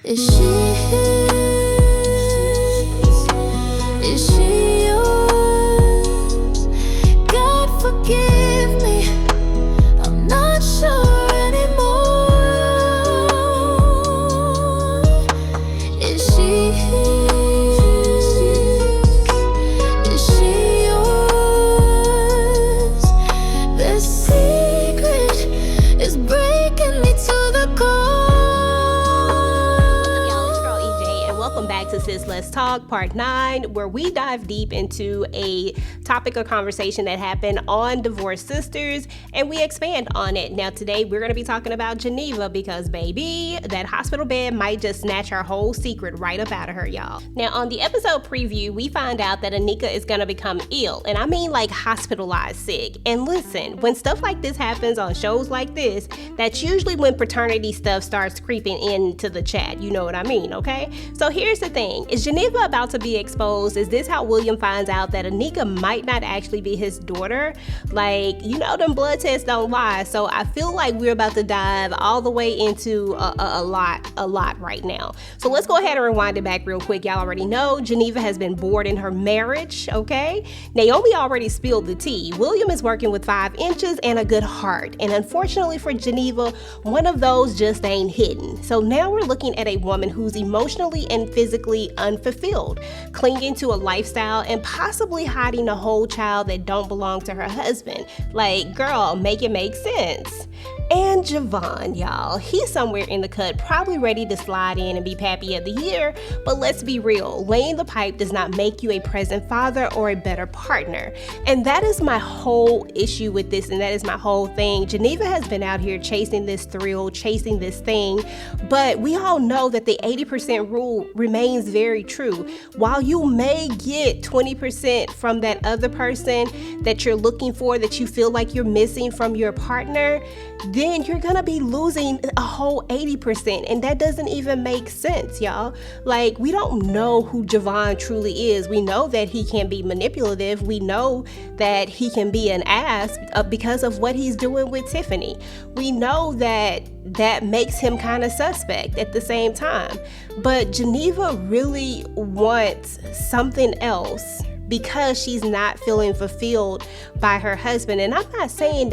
Is she his? Is she yours? God forgive me, I'm not sure anymore. Is she his? Is she yours? The secret is breaking me to the core. Welcome back to Sis Let's Talk Part 9, where we dive deep into a topic of conversation that happened on Divorced Sisters, and we expand on it. Now today we're going to be talking about Geneva because, baby, that hospital bed might just snatch our whole secret right up out of her, y'all. Now on the episode preview, we find out that Anika is going to become ill, and I mean like hospitalized sick. And listen, when stuff like this happens on shows like this, that's usually when paternity stuff starts creeping into the chat. You know what I mean, okay? So here's the thing. Is Geneva about to be exposed? Is this how William finds out that Anika might not actually be his daughter? Like, you know, them blood tests don't lie. So I feel like we're about to dive all the way into a lot right now. So let's go ahead and rewind it back real quick. Y'all already know Geneva has been bored in her marriage, okay? Naomi already spilled the tea. William is working with 5 inches and a good heart. And unfortunately for Geneva, one of those just ain't hidden. So now we're looking at a woman who's emotionally and physically unfulfilled, clinging to a lifestyle and possibly hiding a whole child that don't belong to her husband. Like, girl, make it make sense. And Javon, y'all, he's somewhere in the cut, probably ready to slide in and be Pappy of the Year, but let's be real, laying the pipe does not make you a present father or a better partner. And that is my whole issue with this, and that is my whole thing. Geneva has been out here chasing this thrill, chasing this thing, but we all know that the 80% rule remains very true. While you may get 20% from that other person that you're looking for, that you feel like you're missing from your partner, then you're gonna be losing a whole 80%, and that doesn't even make sense, y'all. Like, we don't know who Javon truly is. We know that he can be manipulative. We know that he can be an ass because of what he's doing with Tiffany. We know that that makes him kind of suspect at the same time. But Geneva really wants something else because she's not feeling fulfilled by her husband. And I'm not saying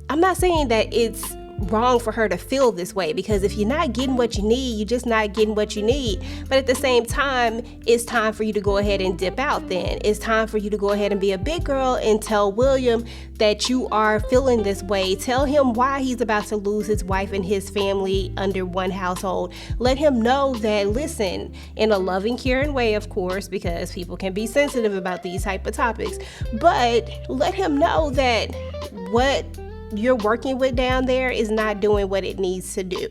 I'm not saying that it's wrong for her to feel this way, because if you're not getting what you need, you're just not getting what you need. But at the same time, it's time for you to go ahead and dip out then. It's time for you to go ahead and be a big girl and tell William that you are feeling this way. Tell him why he's about to lose his wife and his family under one household. Let him know that, listen, in a loving, caring way, of course, because people can be sensitive about these type of topics, but let him know that what you're working with down there is not doing what it needs to do,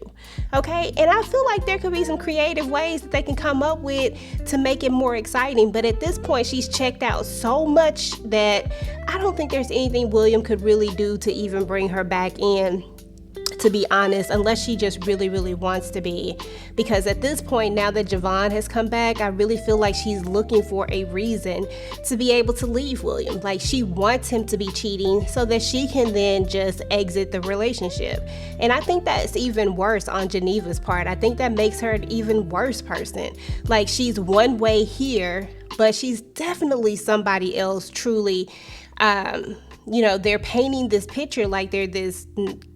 okay? And I feel like there could be some creative ways that they can come up with to make it more exciting, but at this point she's checked out so much that I don't think there's anything William could really do to even bring her back in, to be honest, unless she just really, really wants to be. Because at this point, now that Javon has come back, I really feel like she's looking for a reason to be able to leave William. Like, she wants him to be cheating so that she can then just exit the relationship. And I think that's even worse on Geneva's part. I think that makes her an even worse person. Like, she's one way here, but she's definitely somebody else truly. You know, they're painting this picture like they're this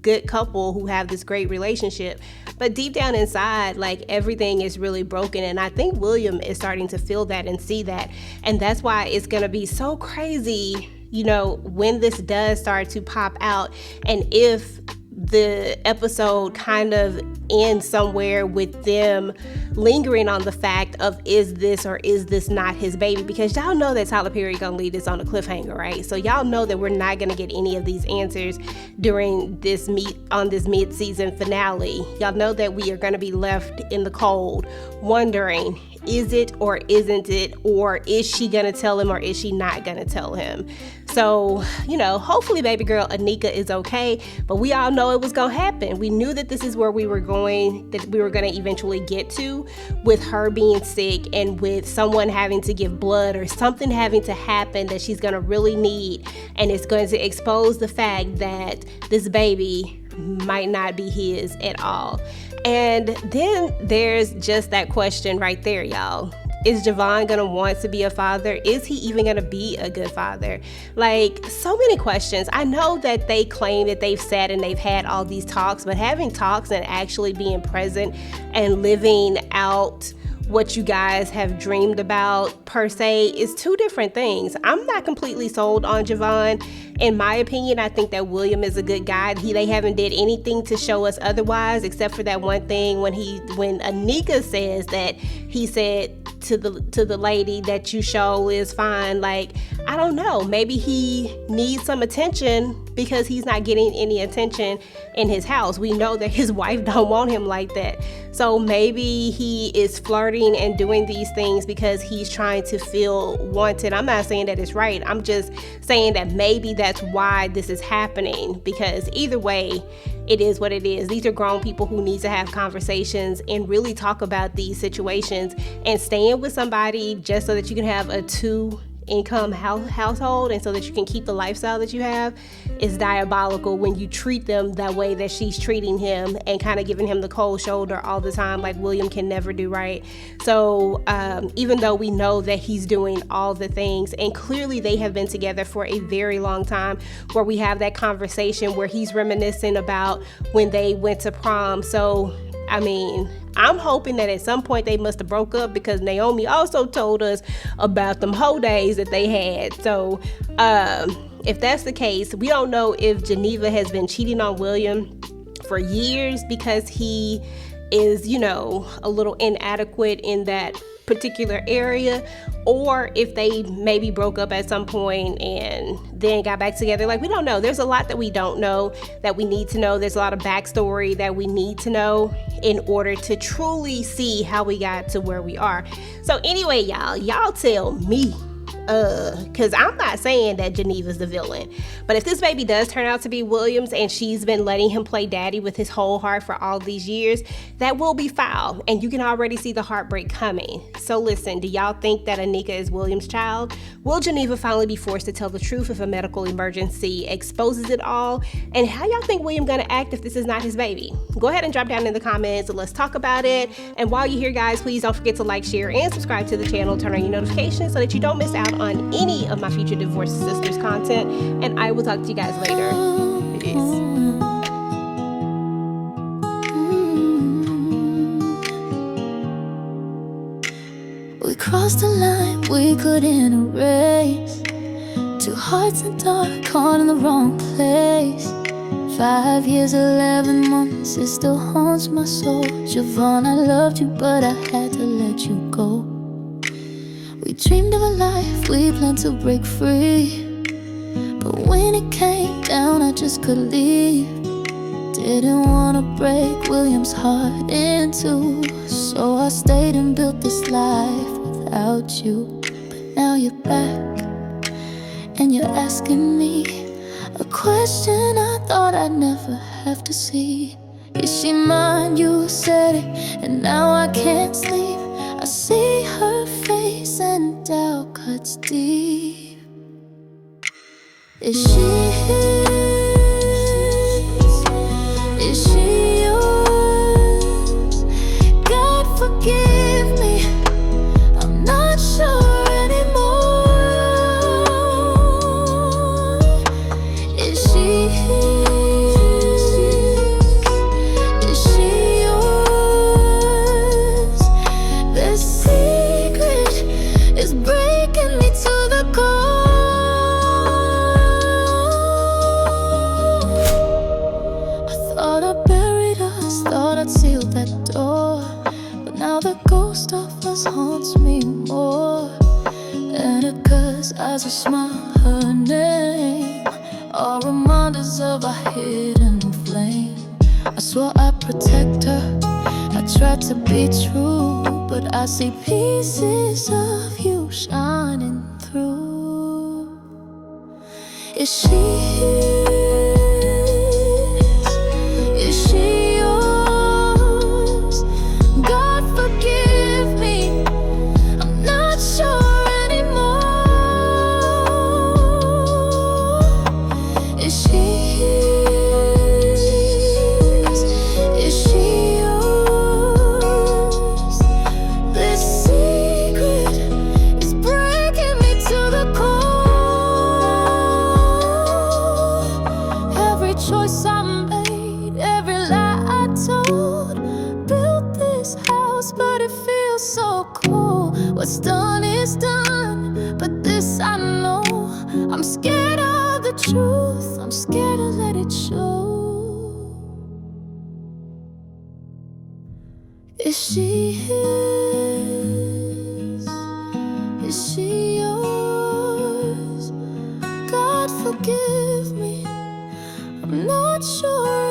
good couple who have this great relationship, but deep down inside, like, everything is really broken. And I think William is starting to feel that and see that, and that's why it's gonna be so crazy, you know, when this does start to pop out, and if the episode kind of ends somewhere with them lingering on the fact of, is this or is this not his baby? Because y'all know that Tyler Perry gonna leave this on a cliffhanger, right? So y'all know that we're not gonna get any of these answers during this mid-season finale. Y'all know that we are gonna be left in the cold wondering, is it or isn't it, or is she gonna tell him or is she not gonna tell him? So, you know, hopefully baby girl Anika is okay, but we all know it was gonna happen. We knew that this is where we were going, that we were gonna eventually get to, with her being sick and with someone having to give blood or something having to happen that she's gonna really need, and it's going to expose the fact that this baby might not be his at all. And then there's just that question right there, y'all. Is Javon gonna want to be a father? Is he even gonna be a good father? Like, so many questions. I know that they claim that they've sat and they've had all these talks, but having talks and actually being present and living out what you guys have dreamed about per se is two different things. I'm not completely sold on Javon. In my opinion, I think that William is a good guy. They haven't did anything to show us otherwise, except for that one thing when Anika says that he said to the lady that you show is fine. Like, I don't know, maybe he needs some attention because he's not getting any attention in his house. We know that his wife don't want him like that. So maybe he is flirting and doing these things because he's trying to feel wanted. I'm not saying that it's right. I'm just saying that maybe that's why this is happening, because either way, it is what it is. These are grown people who need to have conversations and really talk about these situations, and staying with somebody just so that you can have a two-income household and so that you can keep the lifestyle that you have is diabolical when you treat them that way that she's treating him and kind of giving him the cold shoulder all the time, like William can never do right. So even though we know that he's doing all the things, and clearly they have been together for a very long time, where we have that conversation where he's reminiscing about when they went to prom. So I mean, I'm hoping that at some point they must have broke up, because Naomi also told us about them hoe days that they had. So if that's the case, we don't know if Geneva has been cheating on William for years because he is, you know, a little inadequate in that particular area, or if they maybe broke up at some point and then got back together. Like, we don't know. There's a lot that we don't know that we need to know. There's a lot of backstory that we need to know in order to truly see how we got to where we are. So anyway, y'all tell me. Because I'm not saying that Geneva's the villain, but if this baby does turn out to be William's and she's been letting him play daddy with his whole heart for all these years, that will be foul, and you can already see the heartbreak coming. So listen, do y'all think that Anika is William's child? Will Geneva finally be forced to tell the truth if a medical emergency exposes it all? And how y'all think William gonna act if this is not his baby? Go ahead and drop down in the comments and let's talk about it. And while you're here, guys, please don't forget to like, share, and subscribe to the channel. Turn on your notifications so that you don't miss out on any of my future Divorced Sisters content, and I will talk to you guys later. Peace. We crossed the line we couldn't erase. Two hearts in dark, caught in the wrong place. 5 years, 11 months, it still haunts my soul. Javon, I loved you, but I had to let you go. We dreamed of a life we planned to break free, but when it came down, I just couldn't leave. Didn't wanna break William's heart in two, so I stayed and built this life without you. But now you're back, and you're asking me a question I thought I'd never have to see. Is she mine? You said it, and now I can't sleep. I see her face and doubt cuts deep. Is she his? Is she yours? God forgive me, I'm not sure anymore. Is she his? Is she yours? The secret is breaking me to the core. I thought I buried us, thought I'd sealed that door, but now the ghost of us haunts me more. Anika's eyes will smile, her name are reminders of a hidden flame. I swore I'd protect her, I tried to be true, but I see pieces of you shining through. Is she his? Is she yours? God forgive me, I'm not sure anymore. Is she his? choice I made, every lie I told. Built this house, but it feels so cold. What's done is done, but this I know. I'm scared of the truth, I'm scared to let it show. Is she his? Is she yours? God forgive me, I'm not sure